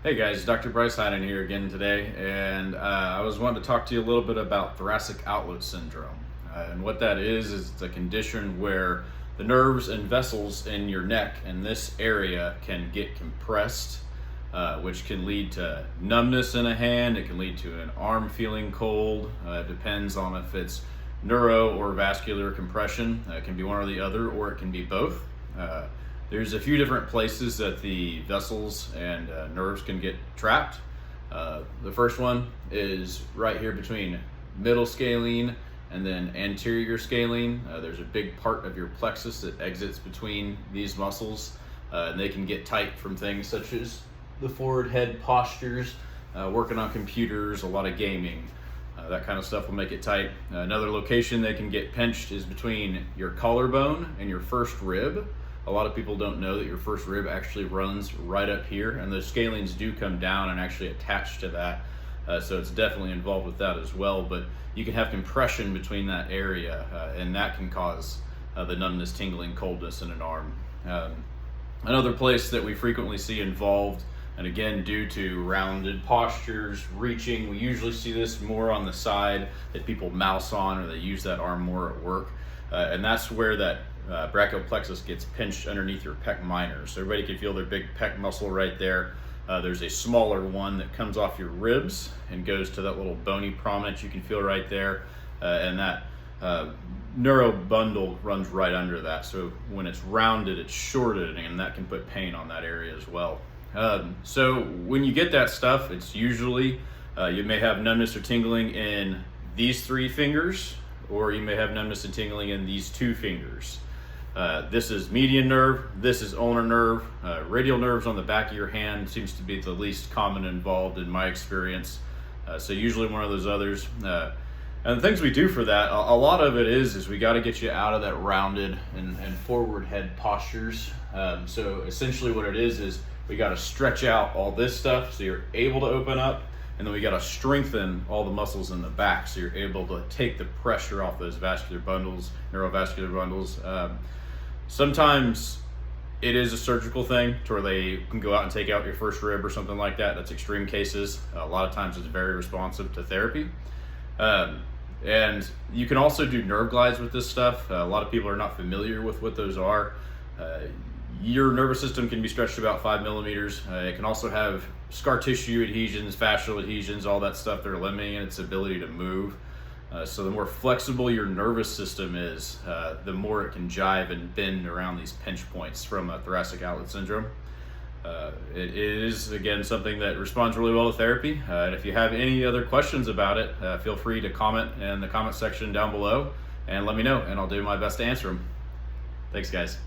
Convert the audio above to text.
Hey guys, Dr. Bryce Hyden here again today, and I was wanting to talk to you a little bit about Thoracic Outlet Syndrome. And what that is it's a condition where the nerves and vessels in your neck and this area can get compressed, which can lead to numbness in a hand. It can lead to an arm feeling cold. It depends on if it's neuro or vascular compression. It can be one or the other, or it can be both. There's a few different places that the vessels and nerves can get trapped. The first one is right here between middle scalene and then anterior scalene. There's a big part of your plexus that exits between these muscles, and they can get tight from things such as the forward head postures, working on computers, a lot of gaming. That kind of stuff will make it tight. Another location they can get pinched is between your collarbone and your first rib. A lot of people don't know that your first rib actually runs right up here, and those scalenes do come down and actually attach to that. So it's definitely involved with that as well, but you can have compression between that area, and that can cause the numbness, tingling, coldness in an arm. Another place that we frequently see involved, and again, due to rounded postures, reaching, we usually see this more on the side that people mouse on, or they use that arm more at work. And that's where that brachial plexus gets pinched underneath your pec minor. So everybody can feel their big pec muscle right there. There's a smaller one that comes off your ribs and goes to that little bony prominence you can feel right there. And that neuro bundle runs right under that. So when it's rounded, it's shorted, and that can put pain on that area as well. So when you get that stuff, it's usually, you may have numbness or tingling in these 3 fingers, or you may have numbness and tingling in these 2 fingers. This is median nerve, this is ulnar nerve. Radial nerves on the back of your hand seems to be the least common involved in my experience. So usually one of those others. And the things we do for that, a lot of it is we got to get you out of that rounded and forward head postures. So essentially what it is we got to stretch out all this stuff so you're able to open up, and then we got to strengthen all the muscles in the back so you're able to take the pressure off those vascular bundles, neurovascular bundles. Sometimes it is a surgical thing to where they can go out and take out your first rib or something like that. That's extreme cases. A lot of times it's very responsive to therapy. And you can also do nerve glides with this stuff. A lot of people are not familiar with what those are. Your nervous system can be stretched about 5 millimeters. It can also have scar tissue adhesions, fascial adhesions, all that stuff that are limiting its ability to move. So the more flexible your nervous system is, the more it can jive and bend around these pinch points from thoracic outlet syndrome. It is, again, something that responds really well to therapy. And if you have any other questions about it, feel free to comment in the comment section down below and let me know, and I'll do my best to answer them. Thanks, guys.